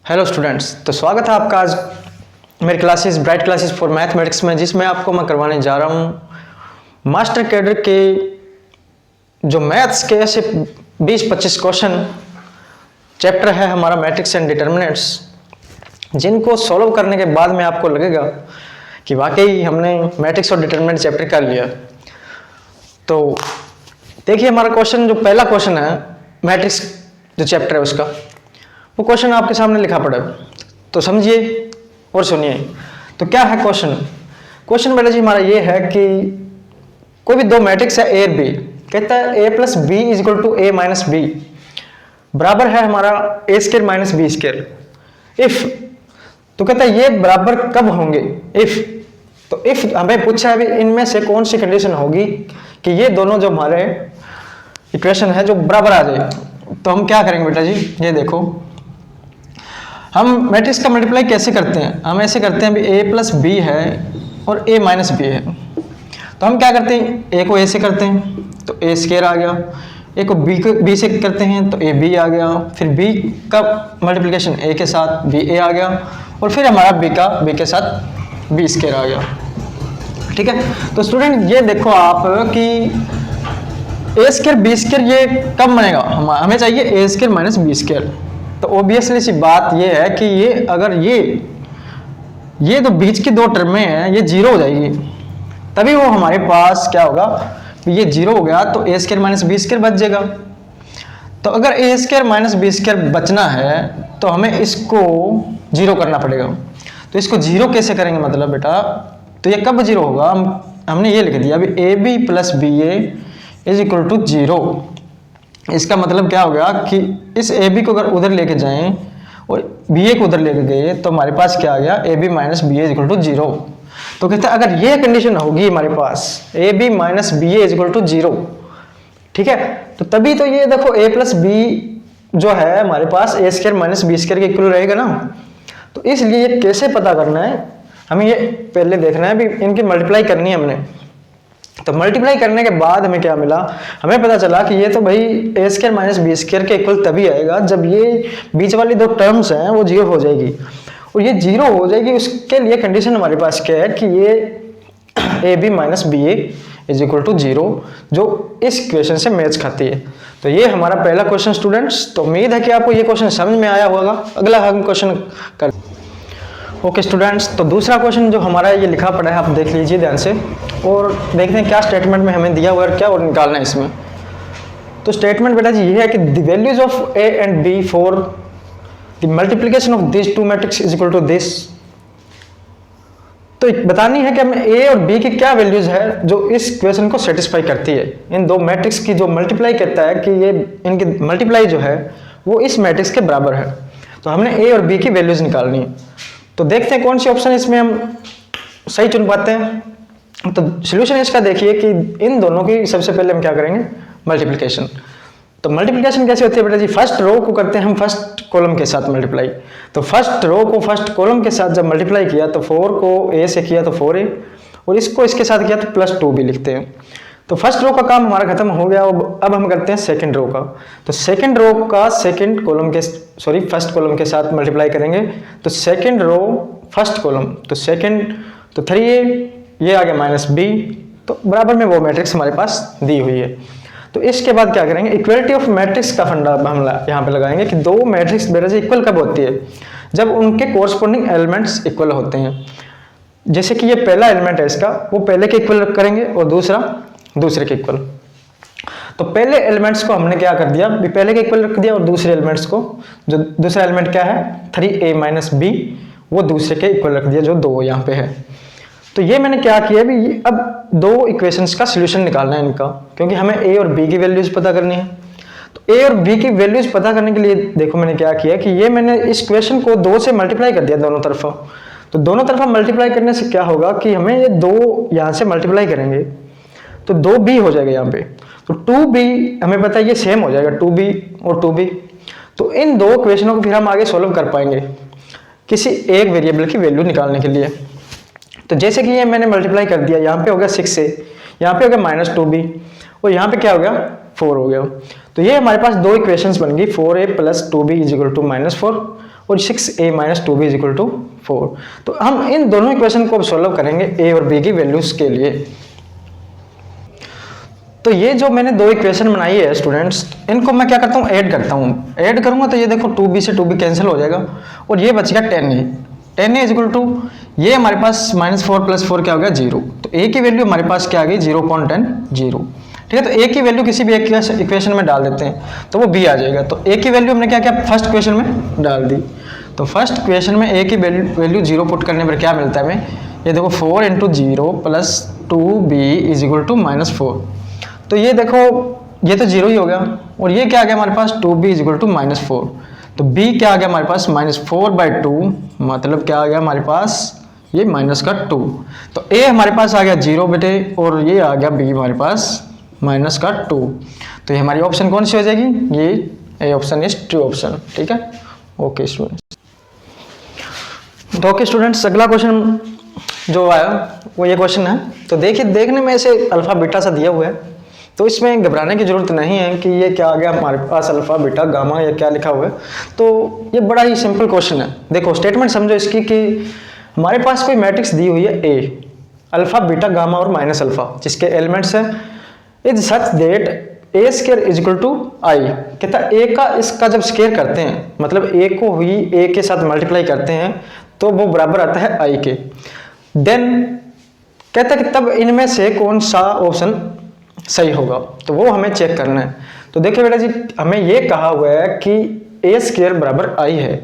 Hello students, तो स्वागत है आपका आज मेरी classes bright classes for mathematics में, जिसमें आपको मैं करवाने जा रहा हूँ मास्टर कैडर के जो मैथ्स के ऐसे 20-25 क्वेश्चन चैप्टर है हमारा मैट्रिक्स एंड डिटर्मिनेंट्स, जिनको सॉल्व करने के बाद में आपको लगेगा कि वाकई हमने मैट्रिक्स और डिटर्मिनेंट चैप्टर कर लिया। तो देखिए हमारा क्वेश्चन, जो पहला क्वेश्चन है मैट्रिक्स जो चैप्टर है उसका, वो क्वेश्चन आपके सामने लिखा पड़ा है, तो समझिए और सुनिए। तो क्या है क्वेश्चन? क्वेश्चन बेटा जी हमारा ये है कि कोई भी दो मैट्रिक्स है ए और बी, कहता है A plus B is equal to A minus B बराबर है हमारा A square minus B square if. तो कहता है ये बराबर कब होंगे इफ। तो इफ हमें पूछा है अभी इनमें से कौन सी कंडीशन होगी कि ये दोनों जो हमारे इक्वेशन है जो बराबर आ जाए। तो हम क्या करेंगे बेटा जी, ये देखो, हम मैट्रिक्स का मल्टीप्लाई कैसे करते हैं? हम ऐसे करते हैं अभी ए प्लस बी है और ए माइनस बी है, तो हम क्या करते हैं, ए को ए से करते हैं तो ए स्केयर आ गया, ए को बी से करते हैं तो ए बी आ गया, फिर बी का मल्टीप्लिकेशन ए के साथ बी ए आ गया, और फिर हमारा बी के साथ बी स्केयर आ गया। ठीक है, तो स्टूडेंट ये देखो आप कि ए स्केयर बी स्केयर ये कब बनेगा, हमें चाहिए ए स्केयर माइनस बी स्केयर। तो ऑब्वियसली सी बात ये है कि ये अगर ये तो बीच की दो टर्में हैं ये जीरो हो जाएगी, तभी वो हमारे पास क्या होगा, ये जीरो हो गया तो ए स्केयर माइनस बी स्केयर बच जाएगा। तो अगर ए स्केयर माइनस बी स्केयर बचना है तो हमें इसको जीरो करना पड़ेगा। तो इसको जीरो कैसे करेंगे मतलब बेटा, तो ये कब जीरो होगा, हमने ये लिख दिया अभी A B plus B A is equal to zero. इसका मतलब क्या हो गया कि इस ए बी को अगर उधर लेके जाएं और बी ए को उधर लेके गए तो हमारे पास क्या आ गया, A B minus B A is equal to zero. तो कहते हैं अगर ये कंडीशन होगी हमारे पास A B minus B A is equal to zero, ठीक है, तो तभी तो ये देखो ए प्लस बी जो है हमारे पास ए स्केयर माइनस बी स्केयर के इक्वल रहेगा ना। तो इसलिए ये कैसे पता करना है, हमें ये पहले देखना है, अभी इनकी मल्टीप्लाई करनी है हमने। तो मल्टीप्लाई करने के बाद हमें क्या मिला, हमें पता चला कि ये तो भाई ए स्केयर माइनस बी स्केयर के इक्वल तभी आएगा जब ये बीच वाली दो टर्म्स हैं वो जीरो हो जाएगी, और ये जीरो हो जाएगी उसके लिए कंडीशन हमारे पास क्या है कि ये A B minus B A is equal to zero, जो इस इक्वेशन से मैच खाती है। तो ये हमारा पहला क्वेश्चन स्टूडेंट्स। तो उम्मीद है कि आपको ये क्वेश्चन समझ में आया होगा। अगला हम क्वेश्चन कर ओके स्टूडेंट्स, तो दूसरा क्वेश्चन जो हमारा ये लिखा पड़ा है आप देख लीजिए ध्यान से और देखते हैं क्या स्टेटमेंट में हमें दिया हुआ है, क्या और निकालना है इसमें। तो स्टेटमेंट बेटा जी ये है कि the values of A and B for the multiplication of this two matrix is equal to this. तो बतानी है कि हमें ए और बी की क्या वैल्यूज है जो इस इक्वेशन को सेटिस्फाई करती है। इन दो मैट्रिक्स की जो मल्टीप्लाई कहता है कि ये इनकी मल्टीप्लाई जो है वो इस मैट्रिक्स के बराबर है। तो हमने ए और बी की वैल्यूज निकालनी है। तो देखते हैं कौन सी ऑप्शन इसमें हम सही चुन पाते हैं। तो सॉल्यूशन इसका देखिए कि इन दोनों की सबसे पहले हम क्या करेंगे, मल्टीप्लिकेशन। तो मल्टीप्लिकेशन कैसे होती है बेटा जी, फर्स्ट रो को करते हैं हम फर्स्ट कॉलम के साथ मल्टीप्लाई। तो फर्स्ट रो को फर्स्ट कॉलम के साथ जब मल्टीप्लाई किया तो 4 को ए से किया तो 4a, और इसको इसके साथ किया तो +2 भी लिखते हैं। तो फर्स्ट रो का काम हमारा खत्म हो गया। अब हम करते हैं सेकंड रो का। तो सेकंड रो का सेकंड कॉलम के फर्स्ट कॉलम के साथ मल्टीप्लाई करेंगे। तो सेकंड रो फर्स्ट कॉलम तो सेकंड तो 3a, ये आ गया -b, तो बराबर में वो मैट्रिक्स हमारे पास दी हुई है। तो इसके बाद क्या करेंगे, इक्वलिटी ऑफ मैट्रिक्स का फंडा हम यहाँ पे लगाएंगे कि दो मैट्रिक्स बेटा जी इक्वल कब होती है, जब उनके कोरस्पोंडिंग एलिमेंट्स इक्वल होते हैं। जैसे कि ये पहला एलिमेंट है इसका, वो पहले के इक्वल करेंगे और दूसरा दूसरे के इक्वल। तो पहले एलिमेंट्स को हमने क्या कर दिया, पहले के इक्वल रख दिया, और दूसरे एलिमेंट्स को, जो दूसरा एलिमेंट क्या है 3a माइनस बी, वो दूसरे के इक्वल रख दिया जो 2 यहाँ पे है। तो ये मैंने क्या किया अभी, अब दो इक्वेशंस का सोल्यूशन निकालना है इनका, क्योंकि हमें a और b की वैल्यूज पता करनी है। तो a और b की वैल्यूज पता करने के लिए देखो मैंने क्या किया कि ये मैंने इस इक्वेशन को 2 से मल्टीप्लाई कर दिया दोनों तरफा। तो दोनों तरफा मल्टीप्लाई करने से क्या होगा कि हमें ये 2 यहाँ से मल्टीप्लाई करेंगे तो 2b हो जाएगा यहाँ पे। तो 2b हमें पता है ये सेम हो जाएगा 2b और 2b। तो इन दो इक्वेशनों को फिर हम आगे सोल्व कर पाएंगे किसी एक वेरिएबल की वैल्यू निकालने के लिए। तो जैसे कि ये मैंने मल्टीप्लाई कर दिया, यहाँ पे हो गया 6a, यहाँ पे हो गया -2b, और यहाँ पे क्या हो गया 4 हो गया। तो ये हमारे पास दो इक्वेशंस बन गई, 4a + 2b = -4, और 6a minus 2b is equal to 4। तो हम इन दोनों इक्वेशन को सॉल्व करेंगे a और b की वैल्यूज के लिए। तो ये जो मैंने दो इक्वेशन बनाई है स्टूडेंट्स, इनको मैं क्या करता हूँ, ऐड करता हूँ। ऐड करूंगा तो ये देखो 2b से 2b कैंसिल हो जाएगा और ये बच गया 10a इज इक्वल टू, ये हमारे पास -4 + 4 क्या हो गया 0। तो a की वैल्यू हमारे पास क्या आ गई 0.10। ठीक है, तो a की वैल्यू किसी भी एक इक्वेशन में डाल देते हैं तो वो b आ जाएगा। तो a की वैल्यू हमने क्या किया, फर्स्ट इक्वेशन में डाल दी। तो फर्स्ट इक्वेशन में a की वैल्यू 0 पुट करने पर क्या मिलता है हमें, ये देखो 4 × 0 + 2b इज इक्वल टू -4। तो ये देखो ये तो 0 ही हो गया और ये क्या आ गया हमारे पास 2b इज इक्वल टू -4। तो b क्या आ गया हमारे पास -4/2, मतलब क्या आ गया हमारे पास ये -2। तो a हमारे पास आ गया 0 बेटे और ये आ गया b हमारे पास -2। तो ये हमारी ऑप्शन कौन सी हो जाएगी, ये A option is true option. ठीक है, ओके स्टूडेंट्स। तो ओके स्टूडेंट्स, अगला क्वेश्चन जो आया वो ये क्वेश्चन है। तो देखिए, देखने में ऐसे अल्फा बीटा सा दिया हुआ है, तो इसमें घबराने की जरूरत नहीं है कि ये क्या आ गया हमारे पास अल्फा बीटा गामा या क्या लिखा हुआ है। तो ये बड़ा ही सिंपल क्वेश्चन है। देखो स्टेटमेंट समझो इसकी कि हमारे पास कोई मैट्रिक्स दी हुई है ए, अल्फा बीटा गामा और माइनस अल्फा, जिसके एलिमेंट्स है is such that A square is equal to I. कहता है ए का इसका जब स्क्वायर करते हैं, मतलब ए को ही ए के साथ मल्टीप्लाई करते हैं तो वो बराबर आता है आई के। देन कहता है कि तब इनमें से कौन सा ऑप्शन सही होगा, तो वो हमें चेक करना है। तो देखिए बेटा जी, हमें ये कहा हुआ है कि ए स्क्वायर बराबर आई है,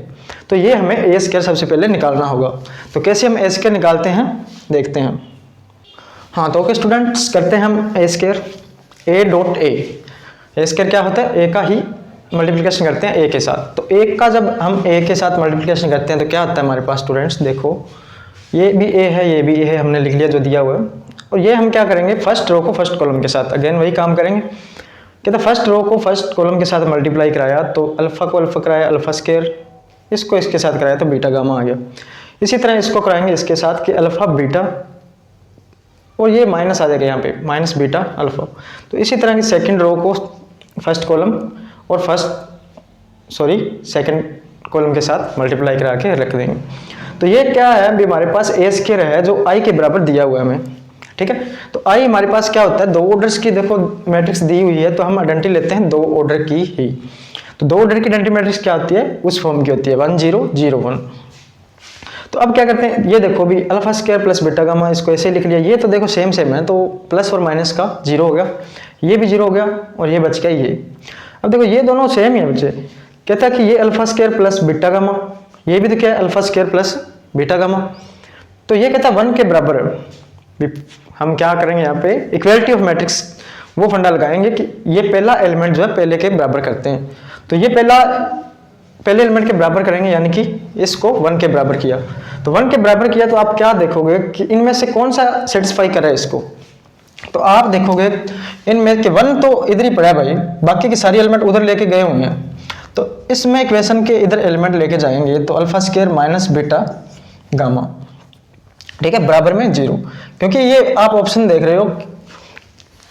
तो ये हमें ए स्क्वायर सबसे पहले निकालना होगा। तो कैसे हम ए स्क्वायर निकालते हैं देखते हैं। हाँ, तो ओके स्टूडेंट्स, करते हैं हम A square. A dot A square क्या होता है, ए का ही मल्टीप्लिकेशन करते हैं ए के साथ। तो ए का जब हम ए के साथ मल्टीप्लिकेशन करते हैं तो क्या होता है हमारे पास स्टूडेंट्स, देखो ये भी ए है ये भी ए है, हमने लिख लिया जो दिया हुआ है। और ये हम क्या करेंगे, फर्स्ट रो को फर्स्ट कॉलम के साथ, अगेन वही काम करेंगे। कहते फर्स्ट रो को फर्स्ट कॉलम के साथ मल्टीप्लाई कराया तो अल्फा को अल्फा कराया अल्फा स्क्वायर, इसको इसके साथ कराया तो बीटा गामा आ गया। इसी तरह इसको कराएंगे इसके साथ कि अल्फा बीटा, और ये माइनस आ जाएगा यहाँ पे माइनस बीटा अल्फा। तो इसी तरह की सेकंड रो को फर्स्ट कॉलम और सेकंड कॉलम के साथ मल्टीप्लाई करा के रख देंगे। तो ये क्या है, अभी हमारे पास ए स्क्वायर है जो आई के बराबर दिया हुआ है हमें। ठीक है, तो आई हमारे पास क्या होता है, दो ऑर्डर्स की देखो मैट्रिक्स दी हुई है तो हम आइडेंटिटी लेते हैं दो ऑर्डर की ही। तो दो ऑर्डर की आइडेंटिटी मैट्रिक्स क्या होती है, उस फॉर्म की होती है 1 0 0 1। तो अब क्या करते हैं, ये देखो भी alpha square plus beta gamma, इसको ऐसे लिख लिया। ये तो देखो सेम है, तो प्लस और माइनस का 0 हो गया, ये भी 0 हो गया और ये बच गया ये। अब देखो ये दोनों सेम ही है बच्चे। कहता है कि ये alpha square plus beta gamma, ये भी तो क्या है alpha square plus beta gamma. तो ये कहता है 1 के बराबर है। हम क्या करेंगे यहाँ पे, इक्वालिटी ऑफ मैट्रिक्स वो फंडा लगाएंगे कि ये पहला एलिमेंट जो है पहले के बराबर करते हैं। तो ये पहले एलिमेंट के बराबर करेंगे, यानी कि इसको 1 के बराबर किया। तो 1 के बराबर किया तो आप क्या देखोगे कि इनमें से कौन सा सेटिस्फाई कर रहा है इसको। तो आप देखोगे इनमें के 1 तो इधर ही पड़ा है भाई, बाकी के सारे एलिमेंट उधर लेके गए हुए हैं। तो इसमें इक्वेशन के इधर एलिमेंट लेके जाएंगे तो alpha square minus beta gamma, ठीक है, बराबर में 0। क्योंकि ये आप ऑप्शन देख रहे हो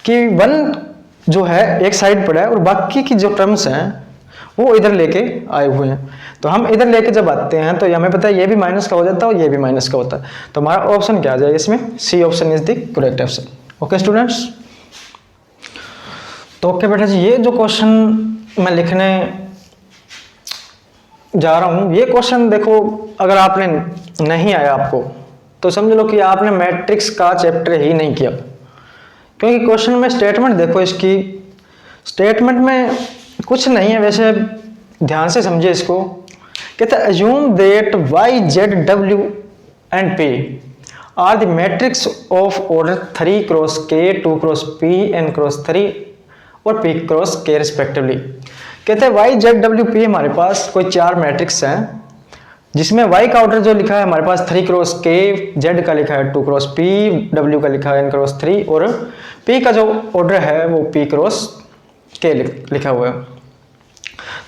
कि 1 जो है एक साइड पड़ा है और बाकी की जो टर्म्स हैं वो इधर लेके आए हुए हैं। तो हम इधर लेके जब आते हैं तो हमें पता है ये भी माइनस का हो जाता है और ये भी माइनस का होता है। तो हमारा ऑप्शन क्या आ जाएगा इसमें, C option is the correct option. Okay students, तो ओके बेटा जी, ये जो क्वेश्चन मैं लिखने जा रहा हूं, ये क्वेश्चन देखो अगर आपने नहीं आया आपको तो समझ लो कि आपने मैट्रिक्स का चैप्टर ही नहीं किया। क्योंकि क्वेश्चन में स्टेटमेंट देखो, इसकी स्टेटमेंट में कुछ नहीं है, वैसे ध्यान से समझिए इसको। कहता है assume that y z w and p are the matrix of order 3 cross k 2 cross p n cross 3 और p क्रॉस k रिस्पेक्टिवली। कहते हैं y z w p हमारे पास कोई 4 मैट्रिक्स हैं, जिसमें y का ऑर्डर जो लिखा है हमारे पास 3 क्रॉस k, z का लिखा है 2 क्रॉस p, w का लिखा है n क्रॉस 3 और p का जो ऑर्डर है वो p क्रॉस k लिखा हुआ है।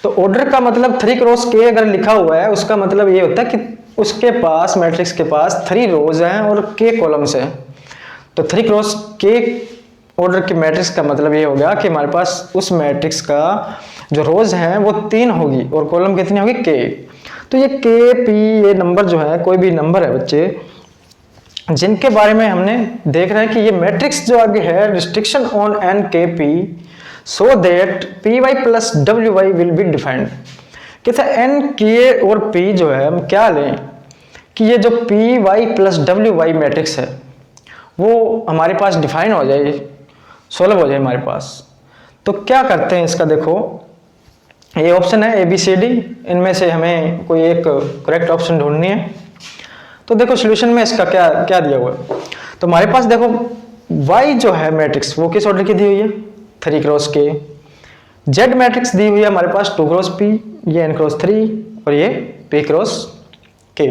तो ऑर्डर का मतलब 3 क्रॉस k अगर लिखा हुआ है उसका मतलब ये होता है कि उसके पास मैट्रिक्स के पास 3 रोज हैं और k कॉलम्स हैं। तो 3 क्रॉस k ऑर्डर के मैट्रिक्स का मतलब ये हो गया कि हमारे पास उस मैट्रिक्स का जो रोज हैं वो 3 होगी और कॉलम कितनी होगी k। तो ये के पी ये नंबर जो है, कोई भी नंबर है बच्चे जिनके बारे में हमने देख रहे हैं कि ये मैट्रिक्स जो आगे है restriction on N K P so that P Y plus W Y will be defined. कहते हैं एन के और पी जो है हम क्या लें कि ये जो P Y plus W Y matrix है वो हमारे पास डिफाइन हो जाए, सोल्व हो जाए हमारे पास। तो क्या करते हैं इसका, देखो ये ऑप्शन है ए बी सी डी, इनमें से हमें कोई एक करेक्ट ऑप्शन ढूंढनी है। तो देखो सॉल्यूशन में इसका क्या क्या दिया हुआ है। तो हमारे पास देखो y जो है मैट्रिक्स वो किस ऑर्डर की दी हुई है, 3 क्रॉस के। z मैट्रिक्स दी हुई है हमारे पास 2 क्रॉस p, ये n क्रॉस 3 और ये p क्रॉस k।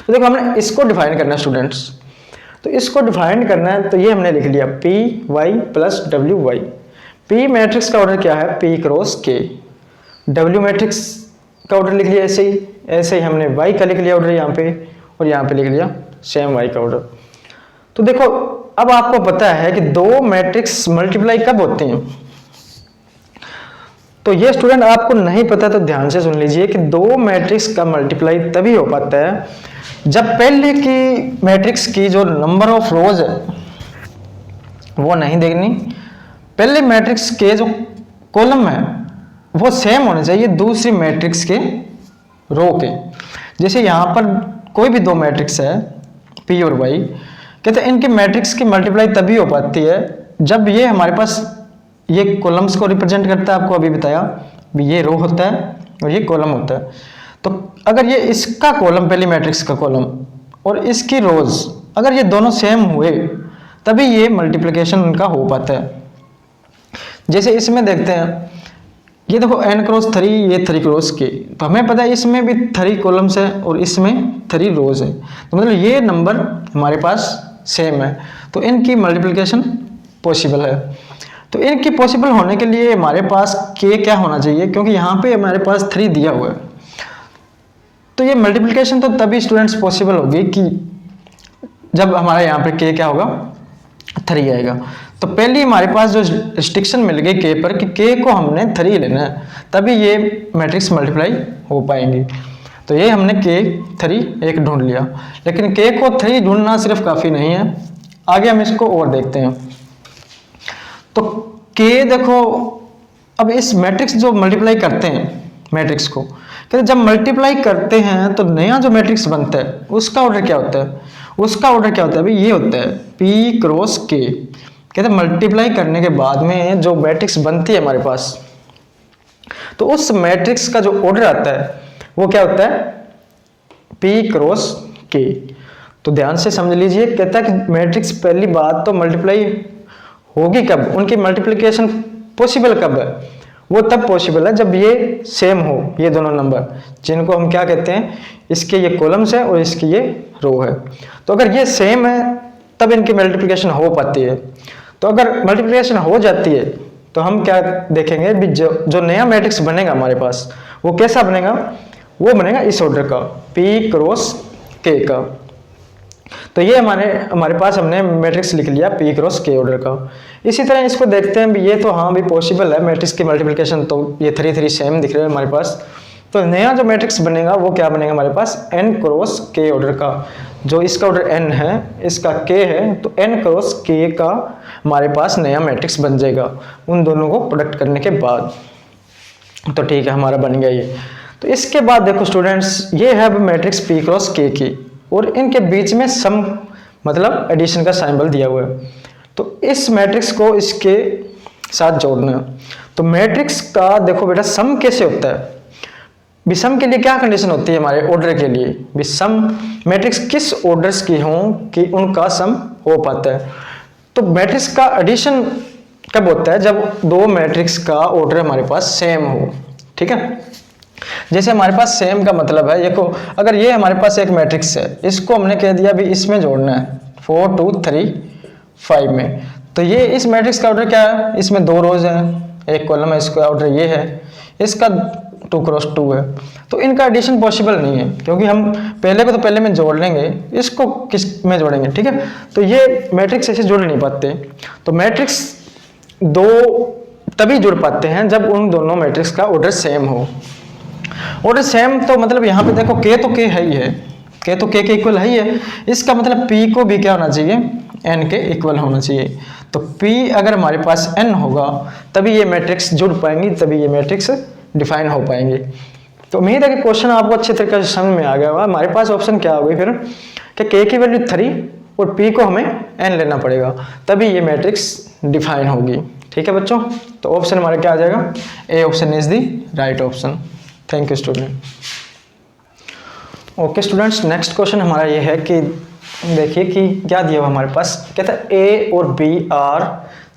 तो देखो हमने इसको डिफाइन करना है स्टूडेंट्स, तो इसको डिफाइन करना है तो ये हमने लिख लिया P Y plus W Y. P matrix का ऑर्डर क्या है, p cross k। w matrix का ऑर्डर लिख लिया ऐसे ही हमने y का लिख लिया ऑर्डर यहाँ पे, और यहाँ पे लिख लिया सेम y का ऑर्डर। तो देखो अब आपको पता है कि दो मैट्रिक्स मल्टीप्लाई कब होते हैं। तो ये स्टूडेंट आपको नहीं पता तो ध्यान से सुन लीजिए कि दो मैट्रिक्स का मल्टीप्लाई तभी हो पाता है जब पहले की मैट्रिक्स की जो नंबर ऑफ रोज है वो नहीं देखनी, पहले मैट्रिक्स के जो कॉलम है वो सेम होने चाहिए दूसरी मैट्रिक्स के रो के। जैसे यहाँ पर कोई भी दो मैट्रिक्स है P और Y, कहते हैं इनकी मैट्रिक्स की मल्टीप्लाई तभी हो पाती है जब ये हमारे पास ये कॉलम्स को रिप्रेजेंट करता है, आपको अभी बताया ये रो होता है और ये कॉलम होता है। तो अगर ये इसका कॉलम पहली मैट्रिक्स का कॉलम और इसकी रोज अगर ये दोनों सेम हुए तभी ये मल्टीप्लिकेशन उनका हो पाता है। जैसे इसमें देखते हैं ये देखो n क्रॉस 3 ये 3 क्रॉस k, तो हमें पता है इसमें भी 3 कॉलम्स है और इसमें 3 रोज है, तो मतलब ये नंबर हमारे पास सेम है, तो इनकी मल्टीप्लिकेशन पॉसिबल है। तो इनकी पॉसिबल होने के लिए हमारे पास k क्या होना चाहिए, क्योंकि यहाँ पे हमारे पास 3 दिया हुआ है, तो ये मल्टीप्लिकेशन तो तभी स्टूडेंट्स पॉसिबल होगी कि जब हमारा यहाँ पे k क्या होगा 3 आएगा। तो पहली हमारे पास जो रिस्ट्रिक्शन मिल गई k पर कि k को हमने 3 लेना है तभी ये मैट्रिक्स मल्टीप्लाई हो पाएंगी। तो ये हमने k 3 एक ढूंढ लिया, लेकिन k को 3 ढूंढना सिर्फ काफ़ी नहीं है, आगे हम इसको और देखते हैं। तो k देखो अब इस मैट्रिक्स जो मल्टीप्लाई करते हैं मैट्रिक्स को, कहते जब मल्टीप्लाई करते हैं तो नया जो मैट्रिक्स बनता है उसका ऑर्डर क्या होता है, उसका ऑर्डर क्या होता है भाई, ये होता है p क्रॉस k। कहते हैं मल्टीप्लाई करने के बाद में जो मैट्रिक्स बनती है हमारे पास, तो उस मैट्रिक्स का जो ऑर्डर आता है वो क्या होता है p क्रॉस k। तो ध्यान से समझ लीजिए, कहता है कि मैट्रिक्स पहली बात तो मल्टीप्लाई होगी कब, उनकी मल्टीप्लिकेशन पॉसिबल कब है, वो तब पॉसिबल है जब ये सेम हो, ये दोनों नंबर जिनको हम क्या कहते हैं, इसके ये कॉलम्स है और इसकी ये रो है। तो अगर ये सेम है तब इनकी मल्टीप्लिकेशन हो पाती है। तो अगर मल्टीप्लिकेशन हो जाती है तो हम क्या देखेंगे भी जो नया मैट्रिक्स बनेगा हमारे पास वो कैसा बनेगा, वो बनेगा इस ऑर्डर का p क्रॉस k का। तो ये हमारे पास हमने मैट्रिक्स लिख लिया p क्रॉस k ऑर्डर का। इसी तरह इसको देखते हैं भी ये तो हाँ भी पॉसिबल है मैट्रिक्स की मल्टीप्लिकेशन, तो ये 3 3 सेम दिख रहे हैं हमारे पास। तो नया जो मैट्रिक्स बनेगा वो क्या बनेगा हमारे पास n क्रॉस k ऑर्डर का, जो इसका ऑर्डर n है इसका k है, तो n क्रॉस k का हमारे पास नया मैट्रिक्स बन जाएगा उन दोनों को प्रोडक्ट करने के बाद। तो ठीक है हमारा बन गया ये। तो इसके बाद देखो स्टूडेंट्स ये है मैट्रिक्स p क्रॉस k की, और इनके बीच में सम मतलब एडिशन का सिंबल दिया हुआ है। तो इस मैट्रिक्स को इसके साथ जोड़ना है। तो मैट्रिक्स का देखो बेटा सम कैसे होता है, विषम के लिए क्या कंडीशन होती है हमारे ऑर्डर के लिए, विषम मैट्रिक्स किस ऑर्डर्स की हों कि उनका सम हो पाता है। तो मैट्रिक्स का एडिशन कब होता है, जब दो मैट्रिक्स का ऑर्डर हमारे पास सेम हो, ठीक है। जैसे हमारे पास सेम का मतलब है, देखो अगर ये हमारे पास एक मैट्रिक्स है, इसको हमने कह दिया भी इसमें जोड़ना है 4 2 3 5 में, तो ये इस मैट्रिक्स का ऑर्डर क्या है, इसमें 2 रोज हैं, एक कॉलम है, इसका ऑर्डर ये है, इसका 2 क्रॉस 2 है। तो इनका एडिशन पॉसिबल नहीं है, क्योंकि हम पहले को तो पहले में जोड़ लेंगे, इसको किस में जोड़ेंगे, ठीक है। तो ये मैट्रिक्स ऐसे जुड़ नहीं पाते। तो मैट्रिक्स दो तभी जुड़ पाते हैं जब उन दोनों मैट्रिक्स का ऑर्डर सेम हो। और सेम तो मतलब यहाँ पे देखो k तो k है ही है, k तो k के इक्वल है ही है, इसका मतलब p को भी क्या होना चाहिए, n के इक्वल होना चाहिए। तो p अगर हमारे पास n होगा तभी ये मैट्रिक्स जुड़ पाएंगी, तभी ये मैट्रिक्स डिफाइन हो पाएंगे। तो उम्मीद है कि क्वेश्चन आपको अच्छे तरीके से समझ में आ गया होगा। हमारे पास ऑप्शन क्या होगी फिर कि k की वैल्यू 3 और p को हमें n लेना पड़ेगा, तभी ये मैट्रिक्स डिफाइन होगी। ठीक है बच्चों, तो ऑप्शन हमारा क्या आ जाएगा, A option is the right option. Thank you student. Okay students, next question हमारा ये है कि देखिए कि क्या दिया हुआ हमारे पास, कहता है ए और बी आर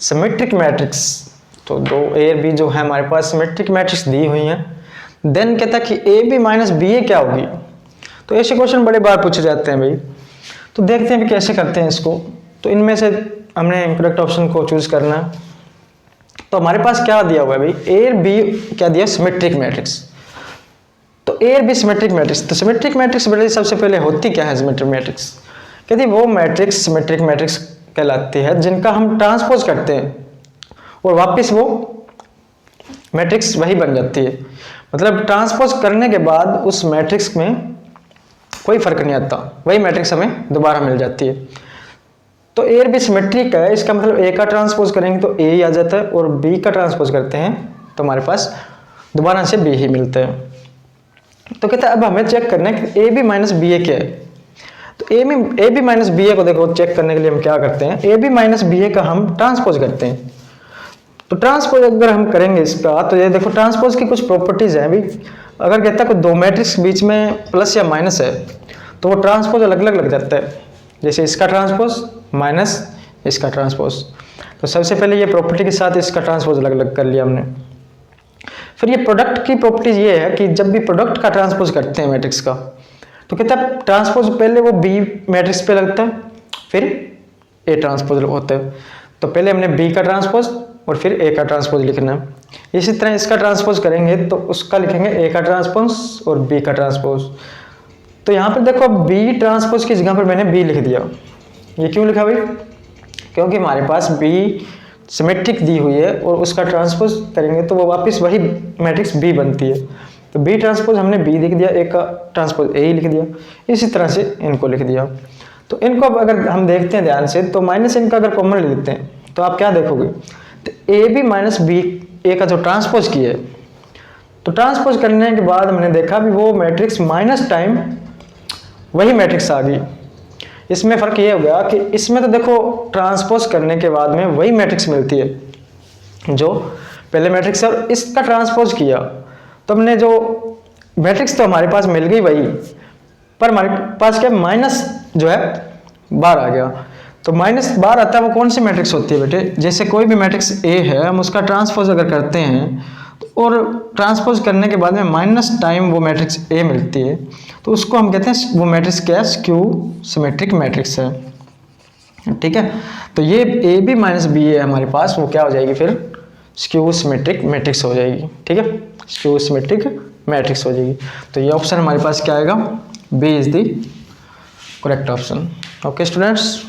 सिमेट्रिक मैट्रिक्स। तो दो ए और बी जो है हमारे पास सिमेट्रिक मैट्रिक्स दी हुई हैं। देन कहता है कि ए बी माइनस बी ए क्या होगी। तो ऐसे क्वेश्चन बड़े बार पूछे जाते हैं भाई, तो देखते हैं भी कैसे करते हैं इसको। तो इनमें से हमने करेक्ट ऑप्शन को चूज करना है। तो हमारे पास क्या दिया हुआ है भाई, ए और बी क्या दिया, सिमेट्रिक मैट्रिक्स। तो ए और बी सिमेट्रिक मैट्रिक्स, तो सिमेट्रिक मैट्रिक्स बेटे सबसे पहले होती क्या है सिमेट्रिक मैट्रिक्स, कहती वो मैट्रिक्स सिमेट्रिक मैट्रिक्स कहलाती है जिनका हम ट्रांसपोज करते हैं और वापस वो मैट्रिक्स वही बन जाती है। मतलब ट्रांसपोज करने के बाद उस मैट्रिक्स में कोई फर्क नहीं आता, वही मैट्रिक्स हमें दोबारा मिल जाती है। तो ए और बी सिमेट्रिक है, इसका मतलब ए का ट्रांसपोज करेंगे तो ए ही आ जाता है, और बी का ट्रांसपोज करते हैं तो हमारे पास दोबारा से बी ही मिलता है। तो कहता है अब हमें चेक करना है कि ए बी माइनस बी ए क्या है। तो ए बी माइनस बी ए को देखो चेक करने के लिए हम क्या करते हैं, ए बी माइनस बी ए का हम ट्रांसपोज करते हैं। तो ट्रांसपोज अगर हम करेंगे इसका, तो ये देखो ट्रांसपोज की कुछ प्रॉपर्टीज हैं अभी। अगर कहता है कोई दो मैट्रिक्स के बीच में प्लस या माइनस है तो वो ट्रांसपोज अलग अलग लग जाता है, जैसे इसका ट्रांसपोज माइनस इसका ट्रांसपोज। तो सबसे पहले ये प्रॉपर्टी के साथ इसका ट्रांसपोज अलग अलग कर लिया हमने। फिर ये प्रोडक्ट की प्रॉपर्टीज ये है कि जब भी प्रोडक्ट का ट्रांसपोज करते हैं मैट्रिक्स का, तो कहता है ट्रांसपोज पहले वो बी मैट्रिक्स पे लगता है, फिर ए ट्रांसपोज होता है। तो पहले हमने बी का ट्रांसपोज और फिर ए का ट्रांसपोज लिखना है। इसी तरह इसका ट्रांसपोज करेंगे तो उसका लिखेंगे ए का ट्रांसपोज और बी का ट्रांसपोज। तो यहाँ पर देखो बी ट्रांसपोज की जगह पर मैंने बी लिख दिया। ये क्यों लिखा भाई, क्योंकि हमारे पास बी सिमेट्रिक दी हुई है और उसका ट्रांसपोज करेंगे तो वो वापस वही मैट्रिक्स बी बनती है। तो बी ट्रांसपोज हमने बी लिख दिया, ए का ट्रांसपोज ए ही लिख दिया। इसी तरह से इनको लिख दिया। तो इनको अब अगर हम देखते हैं ध्यान से, तो माइनस इनका अगर कॉमन लेते हैं तो आप क्या देखोगे, तो ए बी माइनस बी ए का जो ट्रांसपोज किया है, तो ट्रांसपोज करने के बाद हमने देखा भी वो मैट्रिक्स माइनस टाइम वही मैट्रिक्स आ गई। इसमें फ़र्क ये हो गया कि इसमें तो देखो ट्रांसपोज करने के बाद में वही मैट्रिक्स मिलती है जो पहले मैट्रिक्स है, और इसका ट्रांसपोज किया तो हमने जो मैट्रिक्स तो हमारे पास मिल गई वही, पर हमारे पास क्या माइनस जो है बार आ गया। तो माइनस बार आता है वो कौन सी मैट्रिक्स होती है बेटे, जैसे कोई भी मैट्रिक्स ए है हम उसका ट्रांसपोज अगर करते हैं और ट्रांसपोज करने के बाद में माइनस टाइम वो मैट्रिक्स ए मिलती है, तो उसको हम कहते हैं वो मैट्रिक्स क्या है, स्क्यू सिमेट्रिक मैट्रिक्स है। ठीक है, तो ये ए बी माइनस बी ए हमारे पास वो क्या हो जाएगी फिर, स्क्यू सिमेट्रिक मैट्रिक्स हो जाएगी। ठीक है, स्क्यू सिमेट्रिक मैट्रिक्स हो जाएगी। तो ये ऑप्शन हमारे पास क्या आएगा, B is the correct option. Okay students.